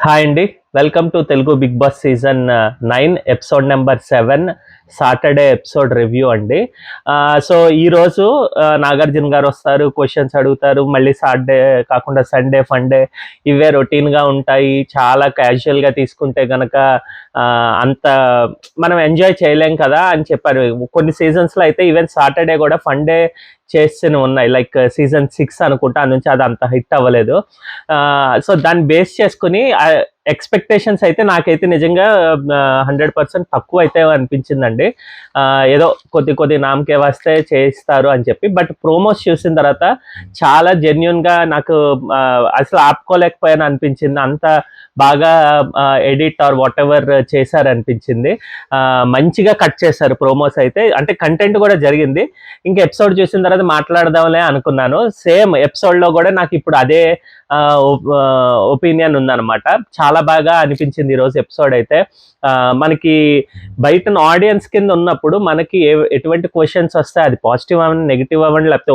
Hi అండి. Welcome to Telugu Bigg Boss season 9 episode number 7 Saturday episode review అండి. So ఈరోజు నాగార్జున గారు వస్తారు, క్వశ్చన్స్ అడుగుతారు. మళ్ళీ సాటర్డే కాకుండా సండే, ఫండే ఇవే రొటీన్గా ఉంటాయి. చాలా క్యాజువల్గా తీసుకుంటే కనుక అంత మనం ఎంజాయ్ చేయలేం కదా అని చెప్పారు. కొన్ని సీజన్స్లో అయితే ఈవెన్ సాటర్డే కూడా ఫండే చేస్తూనే ఉన్నాయి. లైక్ సీజన్ 6 అనుకుంటా, ఆ నుంచి అది అంత హిట్ అవ్వలేదు. సో దాన్ని బేస్ చేసుకుని ఎక్స్పెక్టేషన్స్ అయితే నాకైతే నిజంగా 100% తక్కువ అయితే అనిపించిందండి. ఏదో కొద్ది నామకే వస్తే చేయిస్తారు అని చెప్పి. బట్ ప్రోమోస్ చూసిన తర్వాత చాలా జెన్యున్గా నాకు అసలు ఆపుకోలేకపోయాను అనిపించింది. అంత బాగా ఎడిట్ ఆర్ వాట్ ఎవర్ చేశారనిపించింది. మంచిగా కట్ చేశారు ప్రోమోస్ అయితే. అంటే కంటెంట్ కూడా జరిగింది. ఇంకా ఎపిసోడ్ చూసిన తర్వాత మాట్లాడదాంలే అనుకున్నాను. సేమ్ ఎపిసోడ్లో కూడా నాకు ఇప్పుడు అదే ఒపీనియన్ ఉందన్నమాట. చాలా బాగా అనిపించింది ఈరోజు ఎపిసోడ్ అయితే. మనకి బయట ఆడియన్స్ కింద ఉన్నప్పుడు మనకి ఎటువంటి క్వశ్చన్స్ వస్తాయి, అది పాజిటివ్ అవ్వండి, నెగిటివ్ అవ్వండి, లేకపోతే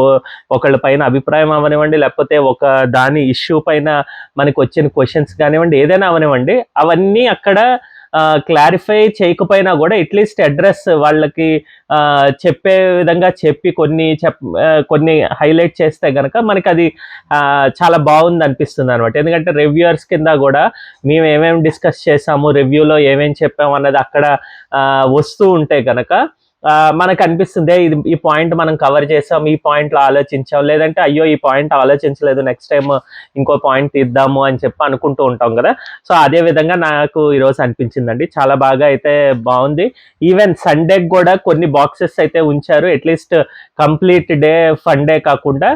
ఒకళ్ళ పైన అభిప్రాయం అవనివ్వండి, లేకపోతే ఒక దాని ఇష్యూ పైన మనకి వచ్చిన క్వశ్చన్స్ కానివ్వండి, ఏదైనా అవనివ్వండి, అవన్నీ అక్కడ క్లారిఫై చేయకపోయినా కూడా అట్లీస్ట్ అడ్రస్ వాళ్ళకి చెప్పే విధంగా చెప్పి కొన్ని హైలైట్ చేస్తే కనుక మనకి అది చాలా బాగుంది అనిపిస్తుంది అనమాట. ఎందుకంటే రివ్యూవర్స్ కింద కూడా మేము ఏమేమి డిస్కస్ చేసాము, రివ్యూలో ఏమేమి చెప్పాము అన్నది అక్కడ వస్తూ ఉంటే కనుక మనకు అనిపిస్తుంది ఇది ఈ పాయింట్ మనం కవర్ చేసాం, ఈ పాయింట్లో ఆలోచించాం, లేదంటే అయ్యో ఈ పాయింట్ ఆలోచించలేదు, నెక్స్ట్ టైం ఇంకో పాయింట్ తీద్దాము అని చెప్పి అనుకుంటూ ఉంటాం కదా. సో అదే విధంగా నాకు ఈరోజు అనిపించిందండి. చాలా బాగా అయితే బాగుంది. ఈవెన్ సండేకి కూడా కొన్ని బాక్సెస్ అయితే ఉంచారు. At least complete day fun day కాకుండా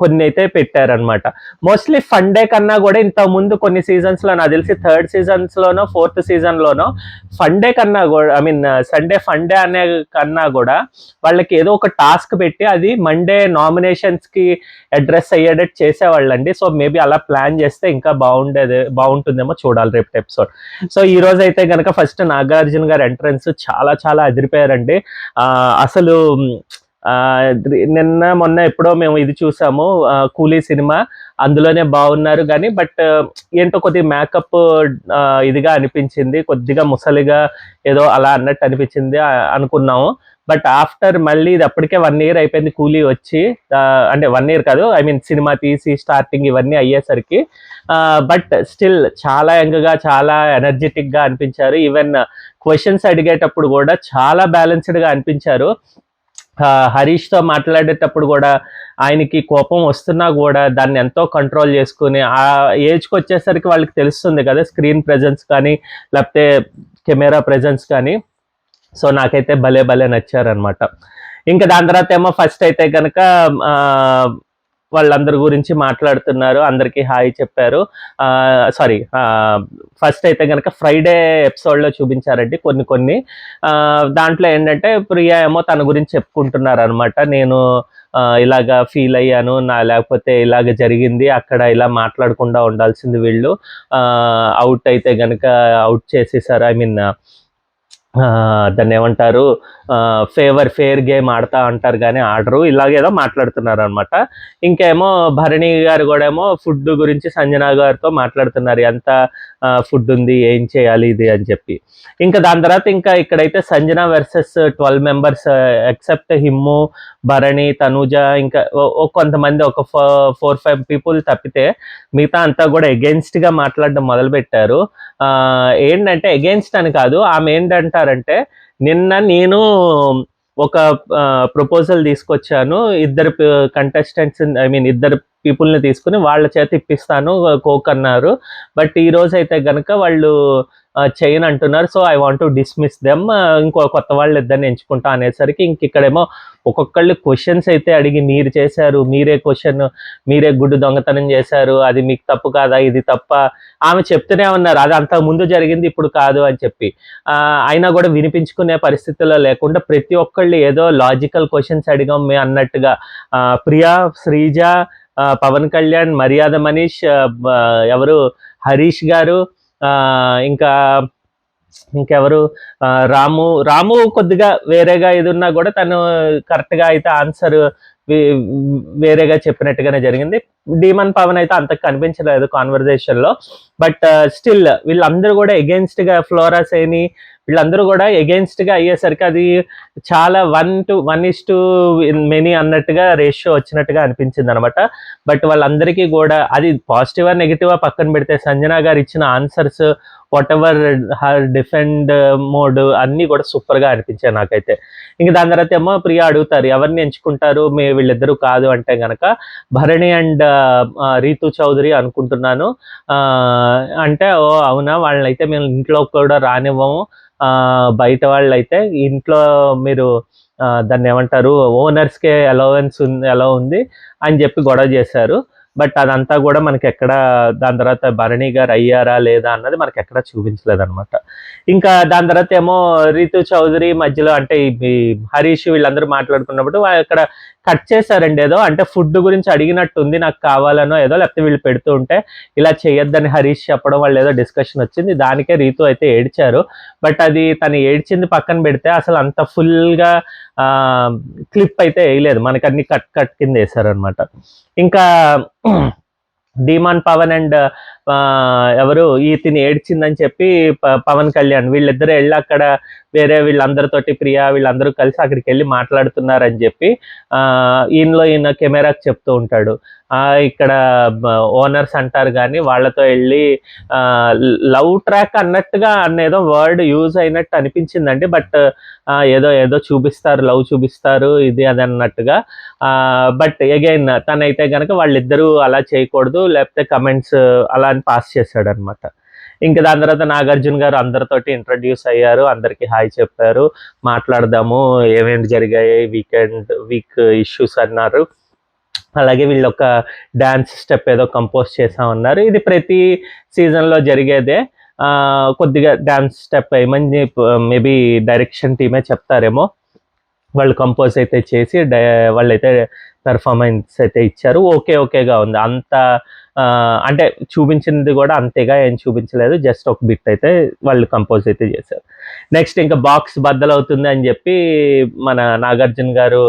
కొన్ని అయితే పెట్టారనమాట. మోస్ట్లీ ఫన్ డే కన్నా కూడా ఇంతకుముందు కొన్ని సీజన్స్లో నాకు తెలిసి థర్డ్ సీజన్స్లోనో ఫోర్త్ సీజన్లోనో ఫన్ డే కన్నా కూడా సండే ఫన్ డే అనే కన్నా కూడా వాళ్ళకి ఏదో ఒక టాస్క్ పెట్టి అది మండే నామినేషన్స్కి అడ్రస్ అయ్యేటట్టు చేసేవాళ్ళండి. సో మేబీ అలా ప్లాన్ చేస్తే ఇంకా బాగుంటుందేమో, చూడాలి రేపు ఎపిసోడ్. సో ఈ రోజు అయితే కనుక ఫస్ట్ నాగార్జున గారి ఎంట్రన్స్ చాలా అదిరిపోయారండి. అసలు నిన్న మొన్న ఎప్పుడో మేము ఇది చూసాము, కూలీ సినిమా, అందులోనే బాగున్నారు కానీ బట్ ఏంటో కొద్దిగా మేకప్ ఇదిగా అనిపించింది, కొద్దిగా ముసలిగా ఏదో అలా అన్నట్టు అనిపించింది అనుకున్నాము. బట్ ఆఫ్టర్ మళ్ళీ ఇది అప్పటికే 1 year అయిపోయింది కూలీ వచ్చి, అంటే 1 year కాదు, ఐ మీన్ సినిమా తీసి స్టార్టింగ్ ఇవన్నీ అయ్యేసరికి. బట్ స్టిల్ చాలా యంగ్గా, చాలా ఎనర్జెటిక్గా అనిపించారు. ఈవెన్ క్వశ్చన్స్ అడిగేటప్పుడు కూడా చాలా బ్యాలెన్స్డ్గా అనిపించారు. హరీష్తో మాట్లాడేటప్పుడు కూడా ఆయనకి కోపం వస్తున్నా కూడా దాన్ని ఎంతో కంట్రోల్ చేసుకుని, ఆ ఏజ్కి వచ్చేసరికి వాళ్ళకి తెలుస్తుంది కదా స్క్రీన్ ప్రెజెన్స్ కానీ లేకపోతే కెమెరా ప్రెజెన్స్ కానీ. సో నాకైతే భలే నచ్చారనమాట. ఇంకా దాని తర్వాత ఏమో ఫస్ట్ అయితే కనుక వాళ్ళందరి గురించి మాట్లాడుతున్నారు, అందరికీ హాయ్ చెప్పారు. సారీ, ఫస్ట్ అయితే కనుక ఫ్రైడే ఎపిసోడ్లో చూపించారండి కొన్ని. దాంట్లో ఏంటంటే ప్రియా ఏమో తన గురించి చెప్పుకుంటున్నారు అనమాట. నేను ఇలాగా ఫీల్ అయ్యాను, లేకపోతే ఇలాగ జరిగింది, అక్కడ ఇలా మాట్లాడకుండా ఉండాల్సింది వీళ్ళు, అవుట్ అయితే కనుక అవుట్ చేసేసారు, ఐ మీన్ దాన్ని ఏమంటారు, ఫేర్ గేమ్ ఆడతా అంటారు కానీ ఆడరు, ఇలాగేదో మాట్లాడుతున్నారు అనమాట. ఇంకేమో భరణి గారు కూడా ఏమో ఫుడ్ గురించి సంజన గారితో మాట్లాడుతున్నారు, ఎంత ఫుడ్ ఉంది, ఏం చేయాలి ఇది అని చెప్పి. ఇంకా దాని తర్వాత ఇంకా ఇక్కడైతే Sanjana versus 12 members except Himmu, Bharani, Tanuja, ఇంకా కొంతమంది ఒక 4-5 people తప్పితే మిగతా అంతా కూడా ఎగెన్స్ట్గా మాట్లాడడం మొదలుపెట్టారు. ఏంటంటే ఎగెన్స్ట్ అని కాదు, ఆమె ఏంటంటారంటే నిన్న నేను ఒక ప్రపోజల్ తీసుకొచ్చాను, ఇద్దరు కంటెస్టెంట్స్, ఐ మీన్ ఇద్దరు పీపుల్ని తీసుకుని వాళ్ళ చేత ఇప్పిస్తాను కోక్ అన్నారు. బట్ ఈ రోజు అయితే కనుక వాళ్ళు చేయను అంటున్నారు. So I want to dismiss them, ఇంకో కొత్త వాళ్ళు ఇద్దరిని ఎంచుకుంటా అనేసరికి ఇక్కడేమో ఒక్కొక్కళ్ళు క్వశ్చన్స్ అయితే అడిగి, మీరు చేశారు, మీరే గుడ్డు దొంగతనం చేశారు, అది మీకు తప్పు కాదా, ఇది తప్ప, ఆమె చెప్తూనే ఉన్నారు అది అంతకు ముందు జరిగింది ఇప్పుడు కాదు అని చెప్పి. అయినా కూడా వినిపించుకునే పరిస్థితుల్లో లేకుండా ప్రతి ఒక్కళ్ళు ఏదో లాజికల్ క్వశ్చన్స్ అడిగాం మే అన్నట్టుగా, ప్రియా, శ్రీజ, పవన్ కళ్యాణ్, మర్యాద మనీష్, ఎవరు హరీష్ గారు, ఇంకా ఇంకెవరు, రాము కొద్దిగా వేరేగా ఇది ఉన్నా కూడా తను కరెక్ట్గా అయితే ఆన్సర్ వేరేగా చెప్పినట్టుగానే జరిగింది. డీమన్ పవన్ అయితే అంత కనిపించలేదు కాన్వర్జేషన్ లో. బట్ స్టిల్ వీళ్ళందరూ కూడా ఎగెన్స్ట్ గా ఫ్లోరా సైని వీళ్ళందరూ కూడా ఎగెన్స్ట్ గా అయ్యేసరికి అది చాలా 1:1 అన్నట్టుగా రేషియో వచ్చినట్టుగా అనిపించింది అనమాట. బట్ వాళ్ళందరికీ కూడా అది పాజిటివా నెగిటివా పక్కన పెడితే సంజన గారు ఇచ్చిన answers what ever her defend mode అన్నీ కూడా సూపర్ గా అనిపించాయి నాకైతే. ఇంక దాని తర్వాత ఏమో ప్రియా అడుగుతారు ఎవరిని ఎంచుకుంటారు మీ వీళ్ళిద్దరూ కాదు అంటే గనక భరణి అండ్ రీతు చౌదరి అనుకుంటున్నాను అంటే ఓ అవునా వాళ్ళనైతే మేము ఇంట్లో కూడా రానివ్వము, బయట వాళ్ళు అయితే ఇంట్లో మీరు దాన్ని ఏమంటారు ఓనర్స్కే అలవెన్స్ ఎలా ఉంది అని చెప్పి గొడవ చేశారు. బట్ అదంతా కూడా మనకి ఎక్కడ దాని తర్వాత భరణి గారు అయ్యారా లేదా అన్నది మనకి ఎక్కడ చూపించలేదు అనమాట. ఇంకా దాని తర్వాత ఏమో రీతు చౌదరి మధ్యలో అంటే ఈ హరీష్ వీళ్ళందరూ మాట్లాడుకున్నప్పుడు అక్కడ కట్ చేశారండి ఏదో, అంటే ఫుడ్ గురించి అడిగినట్టుంది నాకు కావాలనో ఏదో, లేకపోతే వీళ్ళు పెడుతూ ఉంటే ఇలా చేయొద్దని హరీష్ చెప్పడం వాళ్ళు ఏదో డిస్కషన్ వచ్చింది, దానికే రీతు అయితే ఏడ్చారు. బట్ అది తను ఏడ్చింది పక్కన పెడితే అసలు అంత ఫుల్గా క్లిప్ అయితే వేయలేదు, మనకి అన్ని కట్ కింద వేశారనమాట. ఇంకా ధీమాన్ పవన్ అండ్ ఎవరు ఈతిని ఏడ్చిందని చెప్పి పవన్ కళ్యాణ్ వీళ్ళిద్దరూ వెళ్ళి అక్కడ వేరే వీళ్ళందరితోటి ప్రియా వీళ్ళందరూ కలిసి అక్కడికి వెళ్ళి మాట్లాడుతున్నారని చెప్పి ఈయన కెమెరాకి చెప్తూ ఉంటాడు. ఇక్కడ ఓనర్స్ అంటారు కానీ వాళ్ళతో వెళ్ళి లవ్ ట్రాక్ అన్నట్టుగా అన్నేదో వర్డ్ యూజ్ అయినట్టు అనిపించిందండి. బట్ ఏదో చూపిస్తారు, లవ్ చూపిస్తారు ఇది అది అన్నట్టుగా. బట్ అగైన్ తనైతే కనుక వాళ్ళిద్దరూ అలా చేయకూడదు లేకపోతే కమెంట్స్ అలా అని పాస్ చేశాడు అనమాట. ఇంకా దాని తర్వాత నాగార్జున గారు అందరితోటి ఇంట్రడ్యూస్ అయ్యారు, అందరికి హాయ్ చెప్పారు, మాట్లాడదాము ఏమేమి జరిగాయి వీక్ ఇష్యూస్ అన్నారు. అలాగే వీళ్ళు ఒక డాన్స్ స్టెప్ ఏదో కంపోజ్ చేసామన్నారు. ఇది ప్రతి సీజన్లో జరిగేదే. కొద్దిగా డాన్స్ స్టెప్ ఏమని మేబీ డైరెక్షన్ టీమే చెప్తారేమో. వాళ్ళు కంపోజ్ అయితే చేసి వాళ్ళైతే పెర్ఫార్మెన్స్ అయితే ఇచ్చారు. ఓకేగా ఉంది అంత. అంటే చూపించింది కూడా అంతేగా ఏం చూపించలేదు, జస్ట్ ఒక బిట్ అయితే వాళ్ళు కంపోజ్ అయితే చేశారు. నెక్స్ట్ ఇంకా బాక్స్ బద్దలవుతుంది అని చెప్పి మన నాగార్జున గారు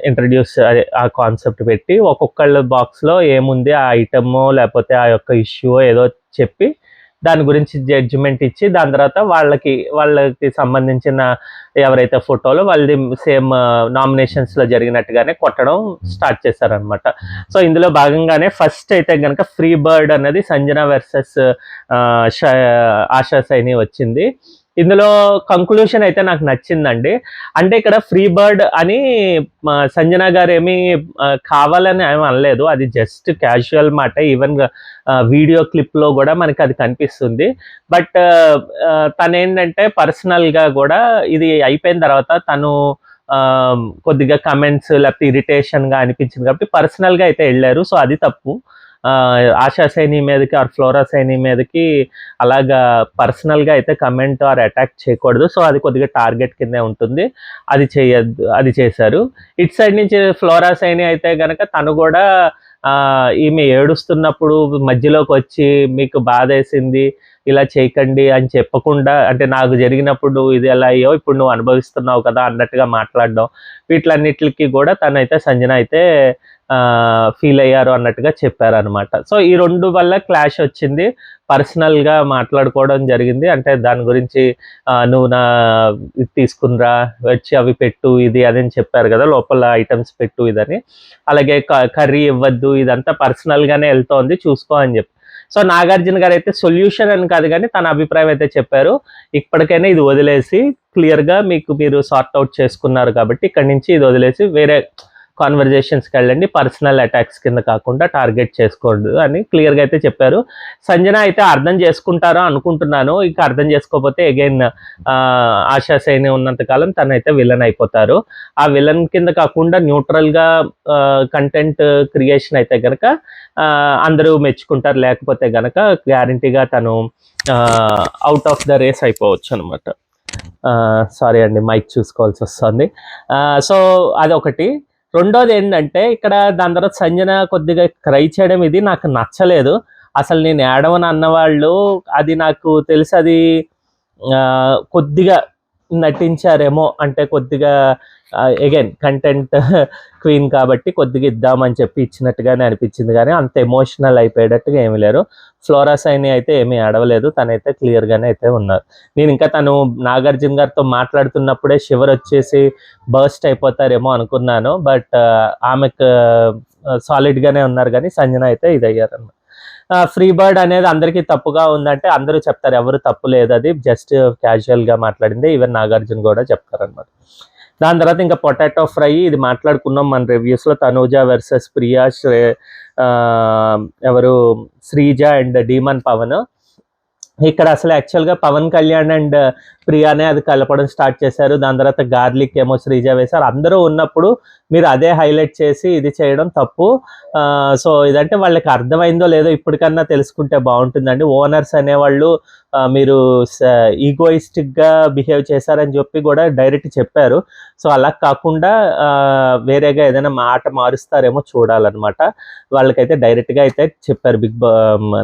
ఇంట్రడ్యూస్ ఆ కాన్సెప్ట్ పెట్టి ఒక్కొక్కళ్ళ బాక్స్లో ఏముంది ఆ ఐటమో లేకపోతే ఆ యొక్క ఇష్యూ ఏదో చెప్పి దాని గురించి జడ్జిమెంట్ ఇచ్చి దాని తర్వాత వాళ్ళకి సంబంధించిన ఎవరైతే ఫోటోలో వాళ్ళది సేమ్ నామినేషన్స్లో జరిగినట్టుగానే కొట్టడం స్టార్ట్ చేశారనమాట. సో ఇందులో భాగంగానే ఫస్ట్ అయితే కనుక ఫ్రీ బర్డ్ అనేది సంజన వర్సెస్ ఆశా సైని వచ్చింది. ఇందులో కంక్లూషన్ అయితే నాకు నచ్చిందండి. అంటే ఇక్కడ ఫ్రీ బర్డ్ అని సంజన గారు ఏమీ కావాలని ఏమీ అనలేదు, అది జస్ట్ క్యాజువల్ మాట. ఈవెన్ వీడియో క్లిప్లో కూడా మనకి అది కనిపిస్తుంది. బట్ తనేంటంటే పర్సనల్గా కూడా ఇది అయిపోయిన తర్వాత తను కొద్దిగా కమెంట్స్ లేకపోతే ఇరిటేషన్గా అనిపించింది కాబట్టి పర్సనల్గా అయితే వెళ్ళారు. సో అది తప్పు. ఆశా సైని మీదకి ఆర్ ఫ్లోరా సైని మీదకి అలాగా పర్సనల్గా అయితే కమెంట్ ఆర్ అటాక్ చేయకూడదు. సో అది కొద్దిగా టార్గెట్ కిందే ఉంటుంది, అది చేయొద్దు, అది చేశారు. ఇటు సైడ్ నుంచి ఫ్లోరా సైని అయితే కనుక తను కూడా ఈమె ఏడుస్తున్నప్పుడు మధ్యలోకి వచ్చి మీకు బాధ వేసింది ఇలా చేయకండి అని చెప్పకుండా, అంటే నాకు జరిగినప్పుడు ఇది ఎలా అయ్యో ఇప్పుడు నువ్వు అనుభవిస్తున్నావు కదా అన్నట్టుగా మాట్లాడడం, వీటిలన్నిటికి కూడా తనైతే సంజన అయితే ఫీల్ అయ్యారు అన్నట్టుగా చెప్పారనమాట. సో ఈ రెండు వల్ల క్లాష్ వచ్చింది, పర్సనల్గా మాట్లాడుకోవడం జరిగింది. అంటే దాని గురించి నువ్వు నా ఇది తీసుకునిరా వచ్చి అవి పెట్టు ఇది అదని చెప్పారు కదా, లోపల ఐటమ్స్ పెట్టు ఇదని. అలాగే కర్రీ ఇవ్వద్దు, ఇదంతా పర్సనల్గానే వెళ్తోంది చూసుకో అని చెప్పి. సో నాగార్జున గారు అయితే సొల్యూషన్ అని కాదు కానీ తన అభిప్రాయం అయితే చెప్పారు, ఇప్పటికైనా ఇది వదిలేసి క్లియర్గా మీరు సార్ట్ అవుట్ చేసుకున్నారు కాబట్టి ఇక్కడి నుంచి ఇది వదిలేసి వేరే కాన్వర్జేషన్స్కి వెళ్ళండి, పర్సనల్ అటాక్స్ కింద కాకుండా టార్గెట్ చేసుకోండి అని క్లియర్గా అయితే చెప్పారు. సంజన అయితే అర్థం చేసుకుంటారో అనుకుంటున్నాను, ఇంకా అర్థం చేసుకోకపోతే అగైన్ ఆశా సైని ఉన్నంతకాలం తనైతే విలన్ అయిపోతారు. ఆ విలన్ కింద కాకుండా న్యూట్రల్గా కంటెంట్ క్రియేషన్ అయితే కనుక అందరూ మెచ్చుకుంటారు, లేకపోతే కనుక గ్యారంటీగా తను అవుట్ ఆఫ్ ద రేస్ అయిపోవచ్చు అనమాట. సారీ అండి మైక్ చూసుకోవాల్సి వస్తుంది. సో అదొకటి. రెండోది ఏంటంటే ఇక్కడ దాని తర్వాత సంజన కొద్దిగా క్రై చేయడం ఇది నాకు నచ్చలేదు. అసలు నేను ఏడవని అన్నవాళ్ళు అది నాకు తెలిసి అది కొద్దిగా నటించారేమో, అంటే కొద్దిగా అగైన్ కంటెంట్ క్వీన్ కాబట్టి కొద్దిగా ఇద్దామని చెప్పి ఇచ్చినట్టుగానే అనిపించింది, కానీ అంత ఎమోషనల్ అయిపోయేటట్టుగా ఏమీ లేరు. ఫ్లోరా సైని అయితే ఏమీ ఏడవలేదు, తనైతే క్లియర్గానే అయితే ఉన్నారు. నేను ఇంకా తను నాగార్జున గారితో మాట్లాడుతున్నప్పుడే షివర్ వచ్చేసి బర్స్ట్ అయిపోతారేమో అనుకున్నాను, బట్ ఆమెకు సాలిడ్గానే ఉన్నారు, కానీ సంజన అయితే ఇదయ్యారన్నమాట. ఫ్రీ బర్డ్ అనేది అందరికీ తప్పుగా ఉందంటే అందరూ చెప్తారు, ఎవరు తప్పు లేదు, అది జస్ట్ క్యాజువల్గా మాట్లాడింది, ఈవెన్ నాగార్జున కూడా చెప్తారనమాట. దాని తర్వాత ఇంకా పొటాటో ఫ్రై, ఇది మాట్లాడుకున్నాం మన రివ్యూస్లో, తనూజ వర్సెస్ ప్రియా, ఎవరు శ్రీజ అండ్ డీమన్ పవన్. ఇక్కడ అసలు యాక్చువల్గా పవన్ కళ్యాణ్ అండ్ ప్రియానే అది కలపడం స్టార్ట్ చేశారు. దాని తర్వాత గార్లిక్ ఏమో శ్రీజ వేశారు. అందరూ ఉన్నప్పుడు మీరు అదే హైలైట్ చేసి ఇది చేయడం తప్పు. సో ఇదంటే వాళ్ళకి అర్థమైందో లేదో ఇప్పటికన్నా తెలుసుకుంటే బాగుంటుందండి. ఓనర్స్ అనేవాళ్ళు మీరు ఈగోయిస్టిక్గా బిహేవ్ చేశారని చెప్పి కూడా డైరెక్ట్ చెప్పారు. సో అలా కాకుండా వేరేగా ఏదైనా మాట మారుస్తారేమో చూడాలన్నమాట. వాళ్ళకైతే డైరెక్ట్గా అయితే చెప్పారు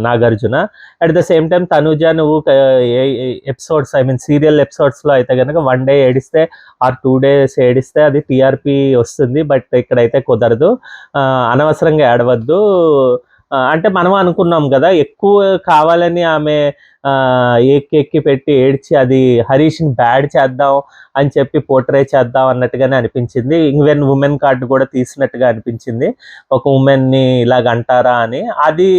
Nagarjuna. At the same time Tanuja, నువ్వు ఎపిసోడ్స్, ఐ మీన్ సీరియల్ ఎపిసోడ్స్లో అయితే కనుక 1 డే ఏడిస్తే ఆర్ 2 days ఏడిస్తే అది టీఆర్పీ వస్తుంది, బట్ ఇక్కడైతే కుదరదు, అనవసరంగా ఏడవద్దు. అంటే మనం అనుకున్నాం కదా, ఎక్కువ కావాలని ఆమె ఎక్కి పెట్టి ఏడ్చి అది హరీష్ని బ్యాడ్ చేద్దాం అని చెప్పి పోర్ట్రే చేద్దాం అన్నట్టుగానే అనిపించింది. ఈవెన్ ఉమెన్ కార్డు కూడా తీసినట్టుగా అనిపించింది, ఒక ఉమెన్ని ఇలాగ అంటారా అని. అది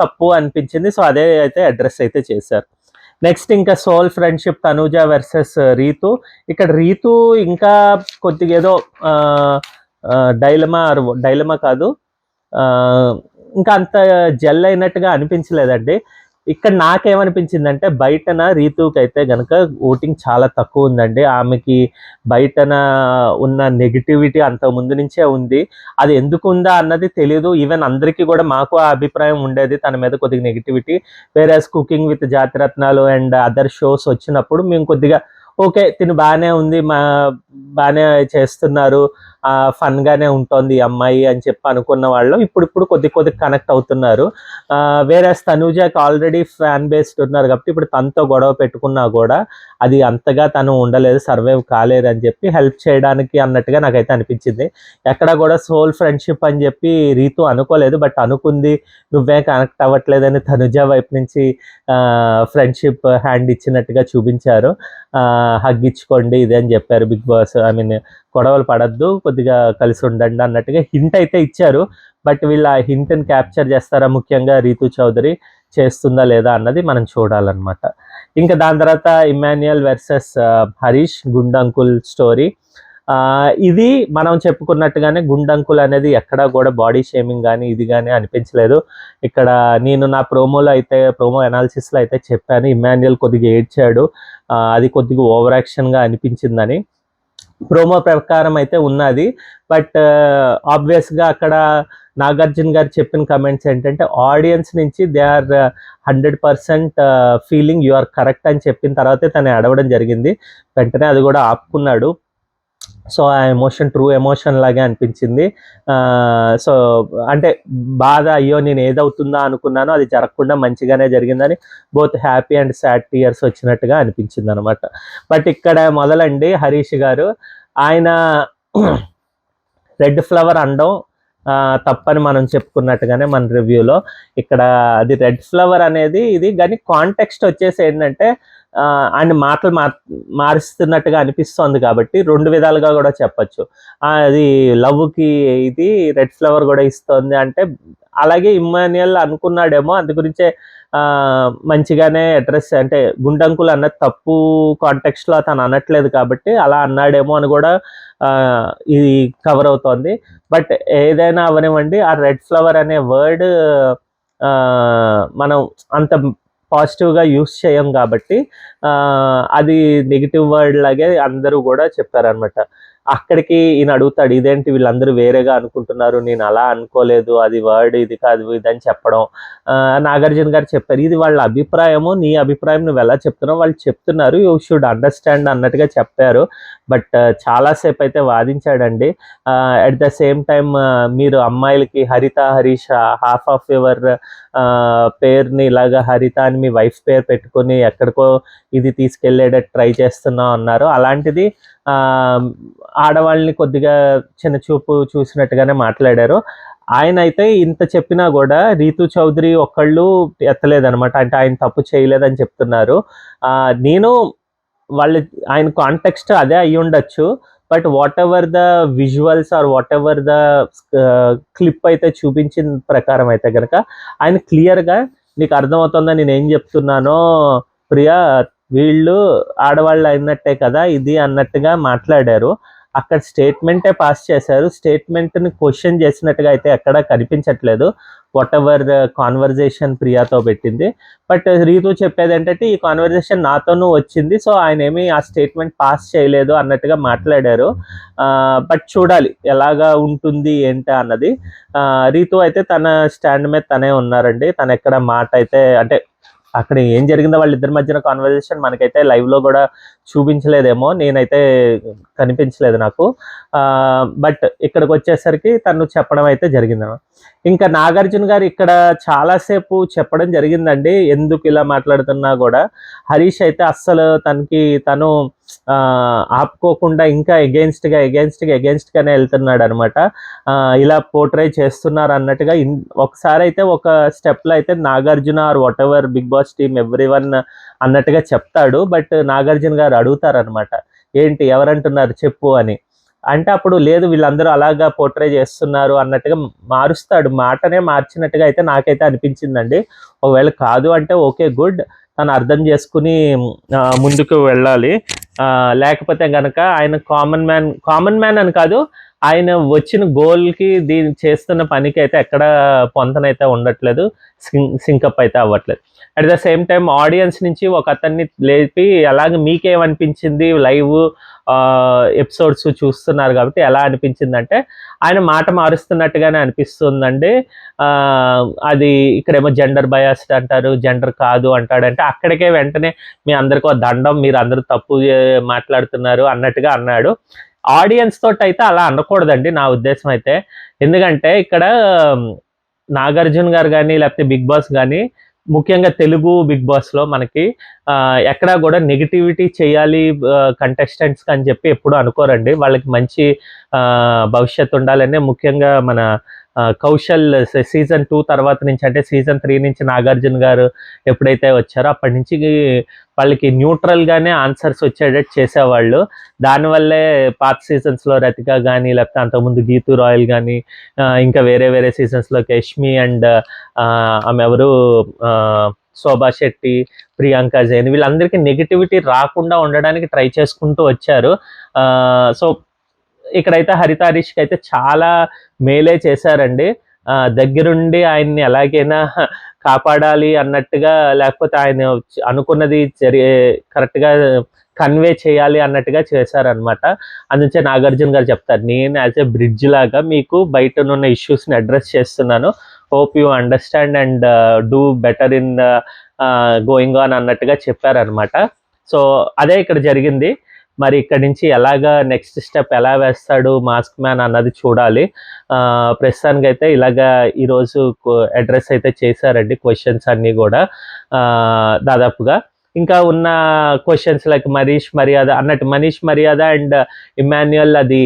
తప్పు అనిపించింది. సో అదే అయితే అడ్రస్ అయితే చేశారు. నెక్స్ట్ ఇంకా soul friendship, Tanuja versus Rithu. ఇక్కడ రీతు ఇంకా కొద్దిగా ఏదో డైలమా కాదు, ఇంకా అంత జెల్ అయినట్టుగా అనిపించలేదండి. ఇక్కడ నాకేమనిపించిందంటే, బయటన రీతుకి అయితే గనక ఓటింగ్ చాలా తక్కువ ఉందండి. ఆమెకి బయటన ఉన్న నెగిటివిటీ అంత ముందు నుంచే ఉంది. అది ఎందుకు ఉందా అన్నది తెలియదు. ఈవెన్ అందరికీ కూడా మాకు ఆ అభిప్రాయం ఉండేది తన మీద కొద్దిగా negativity. Whereas cooking with Jathiratnalu and other shows వచ్చినప్పుడు మేము కొద్దిగా ఓకే, తిను బాగానే ఉంది, బాగానే చేస్తున్నారు, ఫన్గానే ఉంటుంది ఈ అమ్మాయి అని చెప్పి అనుకున్న వాళ్ళు ఇప్పుడు కొద్ది కనెక్ట్ అవుతున్నారు. వేరే తనూజకి ఆల్రెడీ ఫ్యాన్ బేస్డ్ ఉన్నారు కాబట్టి ఇప్పుడు తనతో గొడవ పెట్టుకున్నా కూడా అది అంతగా తను ఉండలేదు, సర్వైవ్ కాలేదు అని చెప్పి హెల్ప్ చేయడానికి అన్నట్టుగా నాకైతే అనిపించింది. ఎక్కడ కూడా సోల్ ఫ్రెండ్షిప్ అని చెప్పి రీతు అనుకోలేదు, బట్ అనుకుంది, నువ్వే కనెక్ట్ అవ్వట్లేదని తనుజ వైపు నుంచి ఫ్రెండ్షిప్ హ్యాండ్ ఇచ్చినట్టుగా చూపించారు. హగ్ ఇచ్చుకోండి ఇది అని చెప్పారు బిగ్ బాస్. ఐ మీన్ గొడవలు పడద్దు, కొద్దిగా కలిసి ఉండండి అన్నట్టుగా హింట్ అయితే ఇచ్చారు. బట్ వీళ్ళు ఆ హింట్ని క్యాప్చర్ చేస్తారా, ముఖ్యంగా రీతు చౌదరి చేస్తుందా లేదా అన్నది మనం చూడాలన్నమాట. ఇంకా దాని తర్వాత ఇమాన్యుయల్ వర్సెస్ హరీష్, గుండంకుల్ స్టోరీ. ఇది మనం చెప్పుకున్నట్టుగానే గుండంకుల్ అనేది ఎక్కడా కూడా బాడీ షేమింగ్ కానీ ఇది కానీ అనిపించలేదు. ఇక్కడ నేను నా ప్రోమో అనాలిసిస్లో అయితే చెప్పాను, ఇమాన్యుయల్ కొద్దిగా ఏడ్చాడు, అది కొద్దిగా ఓవర్ యాక్షన్గా అనిపించిందని. ప్రోమో ప్రకారం అయితే ఉన్నది, బట్ ఆబ్వియస్గా అక్కడ నాగార్జున గారు చెప్పిన కమెంట్స్ ఏంటంటే, ఆడియన్స్ నుంచి they are 100% feeling you are correct అని చెప్పిన తర్వాతే తను అడవడం జరిగింది. వెంటనే అది కూడా ఆపుకున్నాడు. సో ఆ ఎమోషన్ ట్రూ ఎమోషన్ లాగే అనిపించింది. సో అంటే బాధ, అయ్యో నేను ఏదవుతుందా అనుకున్నానో అది జరగకుండా మంచిగానే జరిగిందని both happy and sad tears వచ్చినట్టుగా అనిపించింది అనమాట. బట్ ఇక్కడ మొదలండి హరీష్ గారు, ఆయన రెడ్ ఫ్లవర్ అనడం తప్పని మనం చెప్పుకున్నట్టుగానే మన రివ్యూలో, ఇక్కడ అది రెడ్ ఫ్లవర్ అనేది ఇది, కానీ కాంటెక్స్ట్ వచ్చేసి ఏంటంటే ఆయన మాటలు మారుస్తున్నట్టుగా అనిపిస్తోంది కాబట్టి 2 విధాలుగా కూడా చెప్పచ్చు. అది లవ్కి ఇది రెడ్ ఫ్లవర్ కూడా ఇస్తుంది అంటే, అలాగే ఇమ్మాన్యుయల్ అనుకున్నాడేమో, అందు గురించే మంచిగానే అడ్రస్, అంటే గుండంకులు అన్నది తప్పు కాంటెక్స్ట్లో అతను అనట్లేదు కాబట్టి అలా అన్నాడేమో అని కూడా ఇది కవర్ అవుతోంది. బట్ ఏదైనా అవనివ్వండి, ఆ రెడ్ ఫ్లవర్ అనే వర్డ్ మనం అంత పాజిటివ్గా యూస్ చేయం కాబట్టి అది నెగిటివ్ వర్డ్ లాగే అందరూ కూడా చెప్పారనమాట. అక్కడికి ఈయన అడుగుతాడు, ఇదేంటి వీళ్ళందరూ వేరేగా అనుకుంటున్నారు, నేను అలా అనుకోలేదు, అది వర్డ్ ఇది కాదు ఇదని చెప్పడం. నాగార్జున గారు చెప్పారు, ఇది వాళ్ళ అభిప్రాయము, నీ అభిప్రాయం నువ్వు ఎలా చెప్తున్నావు, వాళ్ళు చెప్తున్నారు, యూ షుడ్ అండర్స్టాండ్ అన్నట్టుగా చెప్పారు. బట్ చాలాసేపు అయితే వాదించాడండి. అట్ ద సేమ్ టైం మీరు అమ్మాయిలకి హరిత హరీష్ హాఫ్ ఆఫ్ యువర్ పేరుని ఇలాగా హరిత అని మీ వైఫ్ పేరు పెట్టుకొని ఎక్కడికో ఇది తీసుకెళ్ళేటట్టు ట్రై చేస్తున్నాం అన్నారు. అలాంటిది ఆడవాళ్ళని కొద్దిగా చిన్న చూపు చూసినట్టుగానే మాట్లాడారు. ఆయన అయితే ఇంత చెప్పినా కూడా రీతు చౌదరి ఒక్కళ్ళు ఎత్తలేదనమాట. అంటే ఆయన తప్పు చేయలేదని చెప్తున్నారు. నేను వాళ్ళు ఆయన కాంటెక్స్ట్ అదే అయ్యి ఉండొచ్చు. But whatever the visuals are whatever the clip అయితే చూపించిన ప్రకారం అయితే కనుక ఆయన క్లియర్గా నీకు అర్థమవుతుందా నేను ఏం చెప్తున్నానో ప్రియా, వీళ్ళు ఆడవాళ్ళు అయినట్టే కదా ఇది అన్నట్టుగా మాట్లాడారు. అక్కడ స్టేట్మెంటే పాస్ చేశారు. స్టేట్మెంట్ని క్వశ్చన్ చేసినట్టుగా అయితే ఎక్కడా కనిపించట్లేదు. వాట్ ఎవర్ కాన్వర్జేషన్ ప్రియాతో పెట్టింది. బట్ రీతు చెప్పేది ఏంటంటే ఈ కాన్వర్జేషన్ నాతోనూ వచ్చింది, సో ఆయన ఏమీ ఆ స్టేట్మెంట్ పాస్ చేయలేదు అన్నట్టుగా మాట్లాడారు. బట్ చూడాలి ఎలాగా ఉంటుంది ఏంటి అన్నది. రీతు అయితే తన స్టాండ్ మీద తనే ఉన్నారండి. తను ఎక్కడ మాట అయితే అంటే అక్కడ ఏం జరిగిందో వాళ్ళిద్దరి మధ్యన కాన్వర్జేషన్ మనకైతే లైవ్లో కూడా చూపించలేదేమో, నేనైతే కనిపించలేదు నాకు. బట్ ఇక్కడికి వచ్చేసరికి తను చెప్పడం అయితే జరిగిందన్నమాట. ఇంకా నాగార్జున గారు ఇక్కడ చాలాసేపు చెప్పడం జరిగిందండి, ఎందుకు ఇలా మాట్లాడుతున్నా కూడా. హరీష్ అయితే అస్సలు తను ఆపుకోకుండా ఇంకా ఎగెయిన్స్ట్గానే వెళ్తున్నాడు అనమాట. ఇలా పోర్ట్రే చేస్తున్నారు అన్నట్టుగా. ఒకసారి అయితే ఒక స్టెప్లో అయితే Nagarjuna or whatever Bigg Boss team everyone అన్నట్టుగా చెప్తాడు. బట్ నాగార్జున గారు అడుగుతారనమాట, ఏంటి ఎవరంటున్నారు చెప్పు అని. అంటే అప్పుడు లేదు వీళ్ళందరూ అలాగా పోర్ట్రే చేస్తున్నారు అన్నట్టుగా మారుస్తాడు, మాటనే మార్చినట్టుగా అయితే నాకైతే అనిపించిందండి. ఒకవేళ కాదు అంటే ఓకే గుడ్, తను అర్థం చేసుకుని ముందుకు వెళ్ళాలి. లేకపోతే కనుక ఆయన కామన్ మ్యాన్ అని కాదు, ఆయన వచ్చిన గోల్కి దీన్ని చేస్తున్న పనికి అయితే ఎక్కడ పొంతనైతే ఉండట్లేదు, సింకప్ అయితే అవ్వట్లేదు. At the same time audience నుంచి ఒక అతన్ని లేపి అలాగే మీకేమనిపించింది లైవ్ ఎపిసోడ్స్ చూస్తున్నారు కాబట్టి ఎలా అనిపించిందంటే ఆయన మాట మారుస్తున్నట్టుగానే అనిపిస్తుందండి. అది ఇక్కడేమో జెండర్ బయాస్డ్ అంటారు, జెండర్ కాదు అంటాడంటే అక్కడికే వెంటనే మీ అందరికీ దండం, మీరు అందరూ తప్పు మాట్లాడుతున్నారు అన్నట్టుగా అన్నాడు. ఆడియన్స్ తోటి అయితే అలా అనకూడదండి నా ఉద్దేశం అయితే. ఎందుకంటే ఇక్కడ నాగార్జున గారు కానీ లేకపోతే బిగ్ బాస్ కానీ, ముఖ్యంగా తెలుగు బిగ్ బాస్లో మనకి ఎక్కడా కూడా నెగిటివిటీ చేయాలి కంటెస్టెంట్స్కి అని చెప్పి ఎప్పుడు అనుకోరండి. వాళ్ళకి మంచి భవిష్యత్తు ఉండాలనే ముఖ్యంగా మన కౌశల్ సీజన్ 2 తర్వాత నుంచి, అంటే సీజన్ 3 నుంచి నాగార్జున గారు ఎప్పుడైతే వచ్చారో అప్పటి నుంచి వాళ్ళకి న్యూట్రల్గానే ఆన్సర్స్ వచ్చేటట్టు చేసేవాళ్ళు. దానివల్లే పాత సీజన్స్లో రతిక కానీ లేకపోతే అంతకుముందు గీతూ రాయల్ కానీ, ఇంకా వేరే సీజన్స్లో యష్మి అండ్ ఆమె ఎవరు శోభా శెట్టి, ప్రియాంక జైన్, వీళ్ళందరికీ నెగిటివిటీ రాకుండా ఉండడానికి ట్రై చేసుకుంటూ వచ్చారు. సో ఇక్కడైతే హరిత హరీష్కి అయితే చాలా మేలే చేశారండి. దగ్గరుండి ఆయన్ని ఎలాగైనా కాపాడాలి అన్నట్టుగా, లేకపోతే ఆయన అనుకున్నది కరెక్ట్గా కన్వే చేయాలి అన్నట్టుగా చేశారనమాట. అందుకే నాగార్జున గారు చెప్తారు, నేను యాజ్ ఎ బ్రిడ్జ్ లాగా మీకు బయట ఉన్న ఇష్యూస్ని అడ్రస్ చేస్తున్నాను, hope you understand and do better in going on అన్నట్టుగా చెప్పారనమాట. సో అదే ఇక్కడ జరిగింది. మరి ఇక్కడి నుంచి ఎలాగా నెక్స్ట్ స్టెప్ ఎలా వేస్తాడు మాస్క్ మ్యాన్ అన్నది చూడాలి. ప్రస్తుతానికి అయితే ఇలాగా ఈరోజు అడ్రస్ అయితే చేశారండి క్వశ్చన్స్ అన్నీ కూడా దాదాపుగా. ఇంకా ఉన్న క్వశ్చన్స్ లైక్ మనీష్ మర్యాద అండ్ ఇమాన్యుయల్ అది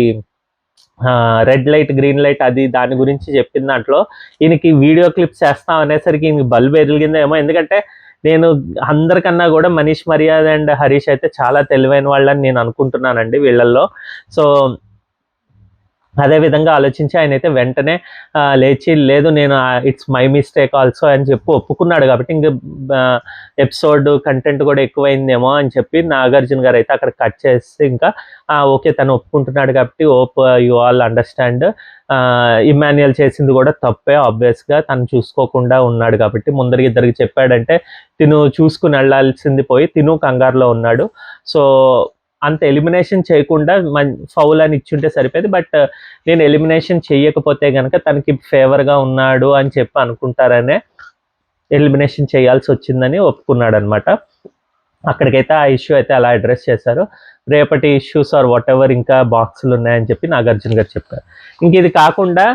రెడ్ లైట్ గ్రీన్ లైట్ అది దాని గురించి చెప్పిన దాంట్లో ఈయనకి వీడియో క్లిప్స్ చేస్తాం అనేసరికి ఈయనకి బల్బు ఎదిలిగిందేమో. ఎందుకంటే నేను అందరికన్నా కూడా మనీష్ మర్యాద అండ్ హరీష్ అయితే చాలా తెలివైన వాళ్ళని నేను అనుకుంటున్నానండి వీళ్ళల్లో. సో అదే విధంగా ఆలోచించి ఆయన అయితే వెంటనే లేచి, లేదు నేను ఇట్స్ మై మిస్టేక్ ఆల్సో అని చెప్పి ఒప్పుకున్నాడు. కాబట్టి ఇంక ఎపిసోడ్ కంటెంట్ కూడా ఎక్కువైందేమో అని చెప్పి నాగార్జున గారు అయితే అక్కడ కట్ చేసి ఇంకా ఓకే తను ఒప్పుకుంటున్నాడు కాబట్టి hope you all understand, Emmanuel చేసింది కూడా తప్పే, ఆబ్వియస్గా తను చూసుకోకుండా ఉన్నాడు కాబట్టి ముందరికి ఇద్దరికి చెప్పాడంటే తిను చూసుకుని వెళ్ళాల్సింది పోయి తిను కంగారులో ఉన్నాడు. సో అంత ఎలిమినేషన్ చేయకుండా ఫౌల్ అని ఇచ్చుంటే సరిపోయేది. బట్ నేను ఎలిమినేషన్ చేయకపోతే కనుక తనకి ఫేవర్గా ఉన్నాడు అని చెప్పి అనుకుంటారనే ఎలిమినేషన్ చేయాల్సి వచ్చిందని ఒప్పుకున్నాడు అనమాట. అక్కడికైతే ఆ ఇష్యూ అయితే అలా అడ్రస్ చేశారు. రేపటి ఇష్యూస్ ఆర్ వాట్ ఎవర్ ఇంకా బాక్సులు ఉన్నాయని చెప్పి నాగార్జున గారు చెప్పారు. ఇంక ఇది కాకుండా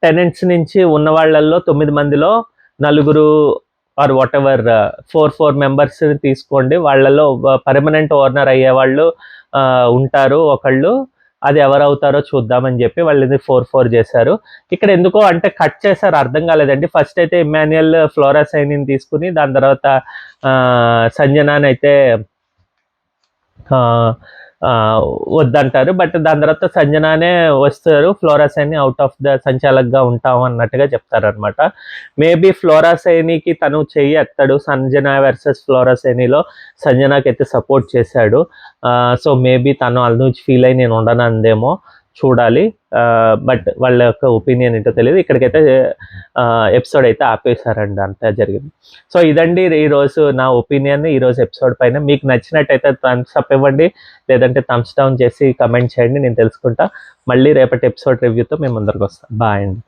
టెనెంట్స్ నుంచి ఉన్న వాళ్ళల్లో 9 మందిలో నలుగురు ఆర్ వాట్ ఎవర్ 4 మెంబర్స్ తీసుకోండి, వాళ్ళలో పర్మనెంట్ ఓనర్ అయ్యే వాళ్ళు ఉంటారు ఒకళ్ళు, అది ఎవరవుతారో చూద్దామని చెప్పి వాళ్ళని 4 చేశారు. ఇక్కడ ఎందుకో అంటే కట్ చేశారు, అర్థం కాలేదండి. ఫస్ట్ అయితే ఇమాన్యుయల్ ఫ్లోరా సైనిని తీసుకుని దాని తర్వాత సంజనాని అయితే వద్దంటారు. బట్ దాని తర్వాత సంజనానే వస్తారు, Flora Saini out of the సంచాలక్గా ఉంటాం అన్నట్టుగా చెప్తారనమాట. మేబీ ఫ్లోరా సైనికి తను చెయ్యి ఎత్తాడు, సంజన వర్సెస్ ఫ్లోరా సైనిలో సంజనాకి అయితే సపోర్ట్ చేశాడు. సో మేబీ తను అల్లుచి ఫీల్ అయ్యి నేను ఉండనందేమో, చూడాలి. బట్ వాళ్ళ యొక్క ఒపీనియన్ ఏంటో తెలియదు. ఇక్కడికైతే ఎపిసోడ్ అయితే ఆపేశారండి, అంతా జరిగింది. సో ఇదండి ఈరోజు నా ఒపీనియన్ ఈరోజు ఎపిసోడ్ పైన. మీకు నచ్చినట్టయితే థమ్స్ అప్ ఇవ్వండి, లేదంటే థమ్స్ డౌన్ చేసి కమెంట్ చేయండి, నేను తెలుసుకుంటా. మళ్ళీ రేపటి ఎపిసోడ్ రివ్యూతో మేము ముందరకు వస్తాం. బాయ్ అండి.